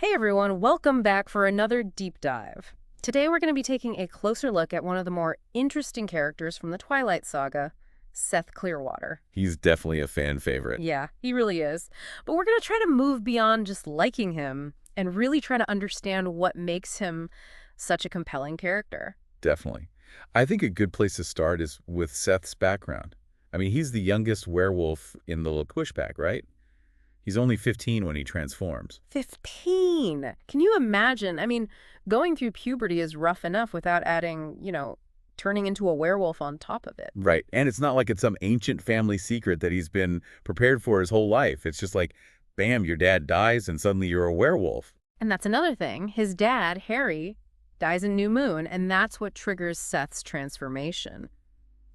Hey everyone, welcome back for another deep dive. Today we're going to be taking a closer look at one of the more interesting characters from the Twilight Saga, Seth Clearwater. He's definitely a fan favorite. Yeah, he really is. But we're going to try to move beyond just liking him and really try to understand what makes him such a compelling character. Definitely. I think a good place to start is with Seth's background. I mean, he's the youngest werewolf in the little pushback, right? He's only 15 when he transforms. 15! Can you imagine? I mean, going through puberty is rough enough without adding, turning into a werewolf on top of it. Right. And it's not like it's some ancient family secret that he's been prepared for his whole life. It's just like, bam, your dad dies and suddenly you're a werewolf. And that's another thing. His dad, Harry, dies in New Moon, and that's what triggers Seth's transformation.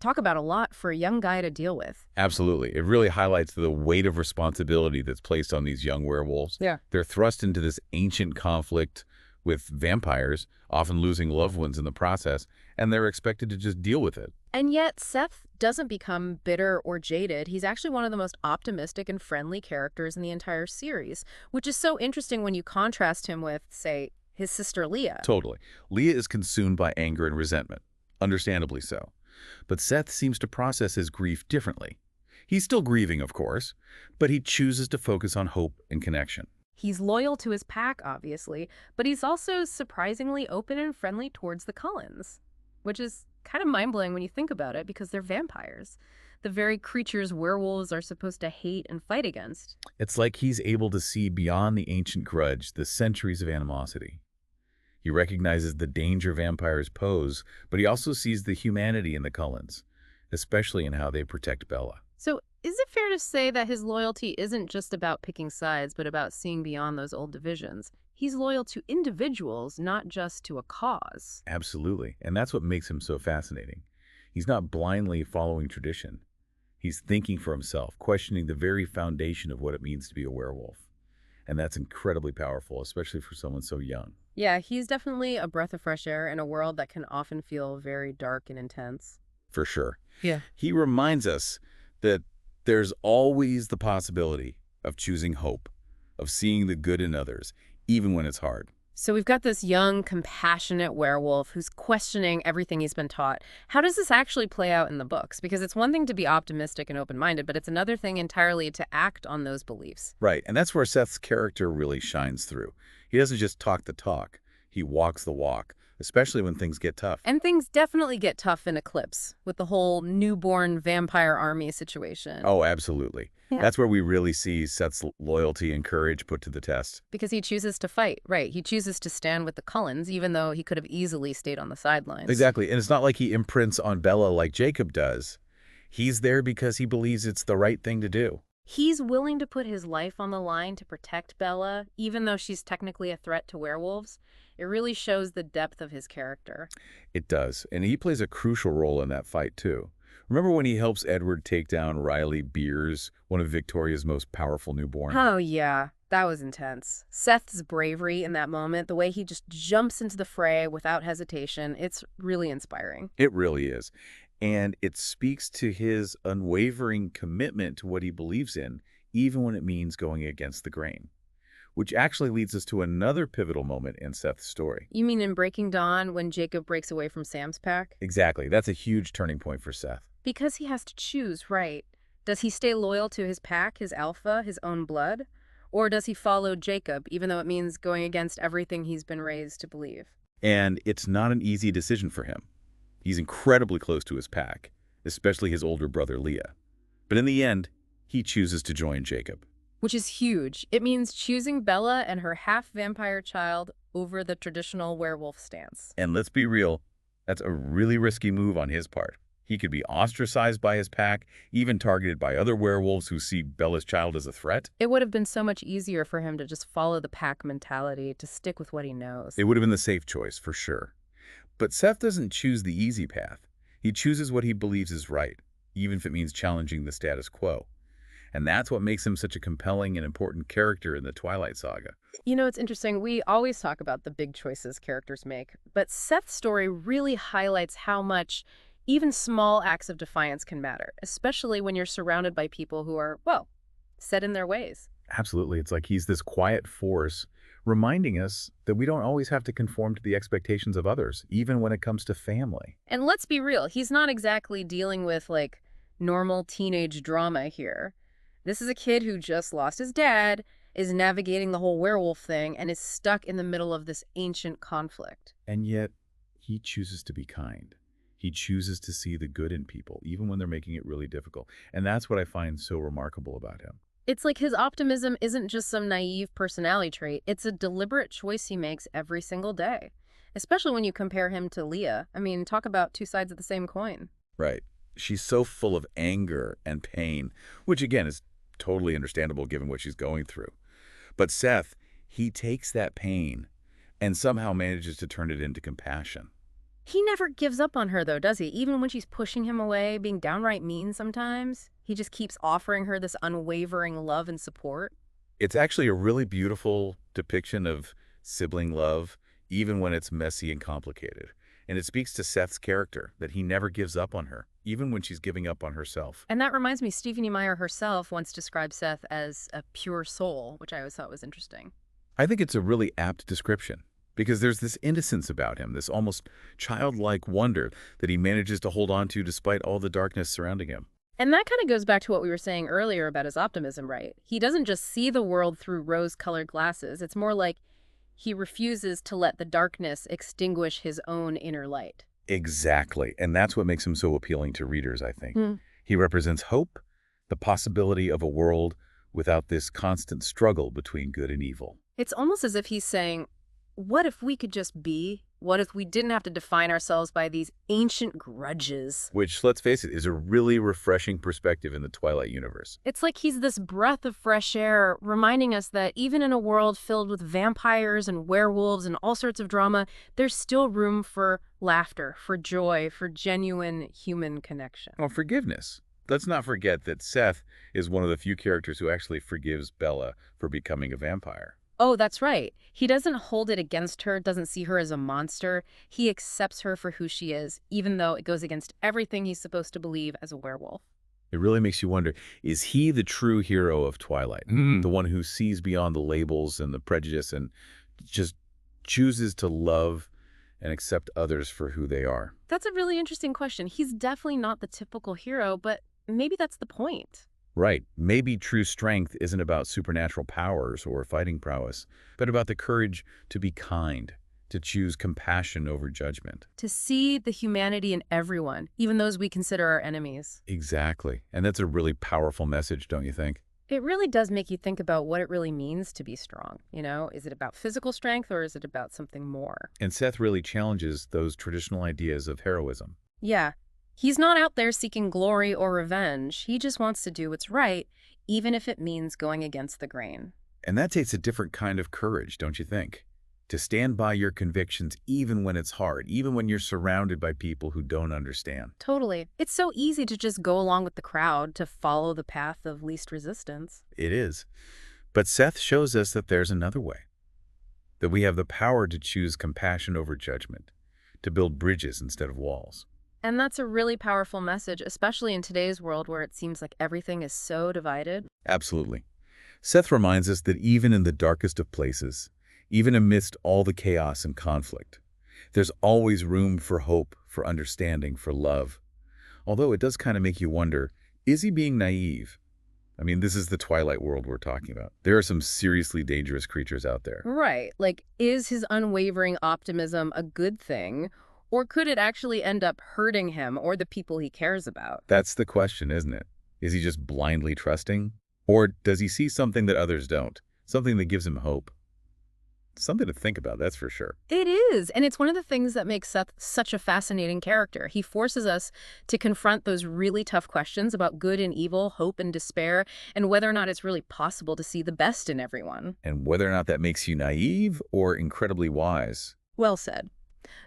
Talk about a lot for a young guy to deal with. Absolutely. It really highlights the weight of responsibility that's placed on these young werewolves. Yeah. They're thrust into this ancient conflict with vampires, often losing loved ones in the process, and they're expected to just deal with it. And yet, Seth doesn't become bitter or jaded. He's actually one of the most optimistic and friendly characters in the entire series, which is so interesting when you contrast him with, say, his sister Leah. Totally. Leah is consumed by anger and resentment, understandably so. But Seth seems to process his grief differently. He's still grieving, of course, but he chooses to focus on hope and connection. He's loyal to his pack, obviously, but he's also surprisingly open and friendly towards the Cullens, which is kind of mind-blowing when you think about it because they're vampires, the very creatures werewolves are supposed to hate and fight against. It's like he's able to see beyond the ancient grudge, the centuries of animosity. He recognizes the danger vampires pose, but he also sees the humanity in the Cullens, especially in how they protect Bella. So is it fair to say that his loyalty isn't just about picking sides, but about seeing beyond those old divisions? He's loyal to individuals, not just to a cause. Absolutely, and that's what makes him so fascinating. He's not blindly following tradition. He's thinking for himself, questioning the very foundation of what it means to be a werewolf. And that's incredibly powerful, especially for someone so young. Yeah, he's definitely a breath of fresh air in a world that can often feel very dark and intense. For sure. Yeah. He reminds us that there's always the possibility of choosing hope, of seeing the good in others, even when it's hard. So we've got this young, compassionate werewolf who's questioning everything he's been taught. How does this actually play out in the books? Because it's one thing to be optimistic and open-minded, but it's another thing entirely to act on those beliefs. Right, and that's where Seth's character really shines through. He doesn't just talk the talk, he walks the walk, especially when things get tough. And things definitely get tough in Eclipse with the whole newborn vampire army situation. Oh, absolutely. Yeah. That's where we really see Seth's loyalty and courage put to the test. Because he chooses to fight, right. He chooses to stand with the Cullens, even though he could have easily stayed on the sidelines. Exactly, and it's not like he imprints on Bella like Jacob does. He's there because he believes it's the right thing to do. He's willing to put his life on the line to protect Bella, even though she's technically a threat to werewolves. It really shows the depth of his character. It does, and he plays a crucial role in that fight, too. Remember when he helps Edward take down Riley Beers, one of Victoria's most powerful newborn? Oh, yeah. That was intense. Seth's bravery in that moment, the way he just jumps into the fray without hesitation, it's really inspiring. It really is. And it speaks to his unwavering commitment to what he believes in, even when it means going against the grain. Which actually leads us to another pivotal moment in Seth's story. You mean in Breaking Dawn when Jacob breaks away from Sam's pack? Exactly. That's a huge turning point for Seth. Because he has to choose, right? Does he stay loyal to his pack, his alpha, his own blood? Or does he follow Jacob, even though it means going against everything he's been raised to believe? And it's not an easy decision for him. He's incredibly close to his pack, especially his older brother Leah. But in the end, he chooses to join Jacob. Which is huge. It means choosing Bella and her half-vampire child over the traditional werewolf stance. And let's be real, that's a really risky move on his part. He could be ostracized by his pack, even targeted by other werewolves who see Bella's child as a threat. It would have been so much easier for him to just follow the pack mentality, to stick with what he knows. It would have been the safe choice, for sure. But Seth doesn't choose the easy path. He chooses what he believes is right, even if it means challenging the status quo. And that's what makes him such a compelling and important character in the Twilight Saga. You know, it's interesting. We always talk about the big choices characters make, but Seth's story really highlights how much even small acts of defiance can matter, especially when you're surrounded by people who are, well, set in their ways. Absolutely. It's like he's this quiet force reminding us that we don't always have to conform to the expectations of others, even when it comes to family. And let's be real, he's not exactly dealing with, like, normal teenage drama here. This is a kid who just lost his dad, is navigating the whole werewolf thing, and is stuck in the middle of this ancient conflict. And yet, he chooses to be kind. He chooses to see the good in people, even when they're making it really difficult. And that's what I find so remarkable about him. It's like his optimism isn't just some naive personality trait. It's a deliberate choice he makes every single day, especially when you compare him to Leah. I mean, talk about two sides of the same coin. Right. She's so full of anger and pain, which again is totally understandable given what she's going through. But Seth, he takes that pain and somehow manages to turn it into compassion. He never gives up on her, though, does he? Even when she's pushing him away, being downright mean sometimes, he just keeps offering her this unwavering love and support. It's actually a really beautiful depiction of sibling love, even when it's messy and complicated. And it speaks to Seth's character, that he never gives up on her, even when she's giving up on herself. And that reminds me, Stephenie Meyer herself once described Seth as a pure soul, which I always thought was interesting. I think it's a really apt description, because there's this innocence about him, this almost childlike wonder that he manages to hold on to despite all the darkness surrounding him. And that kind of goes back to what we were saying earlier about his optimism, right? He doesn't just see the world through rose-colored glasses. It's more like he refuses to let the darkness extinguish his own inner light. Exactly. And that's what makes him so appealing to readers, I think. Hmm. He represents hope, the possibility of a world without this constant struggle between good and evil. It's almost as if he's saying, what if we could just be? What if we didn't have to define ourselves by these ancient grudges? Which, let's face it, is a really refreshing perspective in the Twilight universe. It's like he's this breath of fresh air, reminding us that even in a world filled with vampires and werewolves and all sorts of drama, there's still room for laughter, for joy, for genuine human connection. Well, forgiveness. Let's not forget that Seth is one of the few characters who actually forgives Bella for becoming a vampire. Oh, that's right. He doesn't hold it against her, doesn't see her as a monster. He accepts her for who she is, even though it goes against everything he's supposed to believe as a werewolf. It really makes you wonder, is he the true hero of Twilight? The one who sees beyond the labels and the prejudice and just chooses to love and accept others for who they are? That's a really interesting question. He's definitely not the typical hero, but maybe that's the point. Right. Maybe true strength isn't about supernatural powers or fighting prowess, but about the courage to be kind, to choose compassion over judgment. To see the humanity in everyone, even those we consider our enemies. Exactly. And that's a really powerful message, don't you think? It really does make you think about what it really means to be strong. You know, is it about physical strength or is it about something more? And Seth really challenges those traditional ideas of heroism. Yeah. He's not out there seeking glory or revenge. He just wants to do what's right, even if it means going against the grain. And that takes a different kind of courage, don't you think? To stand by your convictions even when it's hard, even when you're surrounded by people who don't understand. Totally. It's so easy to just go along with the crowd, to follow the path of least resistance. It is. But Seth shows us that there's another way. That we have the power to choose compassion over judgment, to build bridges instead of walls. And that's a really powerful message, especially in today's world where it seems like everything is so divided. Absolutely. Seth reminds us that even in the darkest of places, even amidst all the chaos and conflict, there's always room for hope, for understanding, for love. Although it does kind of make you wonder, is he being naive? I mean, this is the Twilight world we're talking about. There are some seriously dangerous creatures out there. Right. Like, is his unwavering optimism a good thing? Or could it actually end up hurting him or the people he cares about? That's the question, isn't it? Is he just blindly trusting? Or does he see something that others don't? Something that gives him hope? Something to think about, that's for sure. It is. And it's one of the things that makes Seth such a fascinating character. He forces us to confront those really tough questions about good and evil, hope and despair, and whether or not it's really possible to see the best in everyone. And whether or not that makes you naive or incredibly wise. Well said.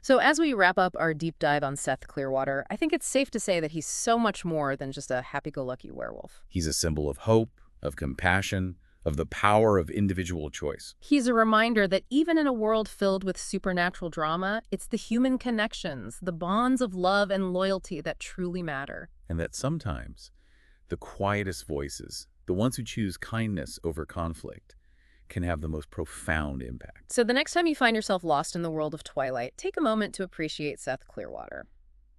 So as we wrap up our deep dive on Seth Clearwater, I think it's safe to say that he's so much more than just a happy-go-lucky werewolf. He's a symbol of hope, of compassion, of the power of individual choice. He's a reminder that even in a world filled with supernatural drama, it's the human connections, the bonds of love and loyalty that truly matter. And that sometimes the quietest voices, the ones who choose kindness over conflict, can have the most profound impact. So the next time you find yourself lost in the world of Twilight, take a moment to appreciate Seth Clearwater.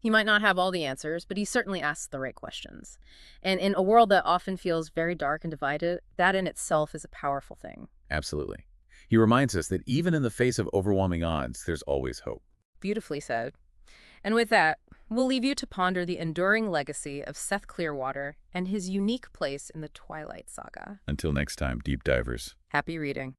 He might not have all the answers, but he certainly asks the right questions. And in a world that often feels very dark and divided, that in itself is a powerful thing. Absolutely. He reminds us that even in the face of overwhelming odds, there's always hope. Beautifully said. And with that, we'll leave you to ponder the enduring legacy of Seth Clearwater and his unique place in the Twilight Saga. Until next time, deep divers. Happy reading.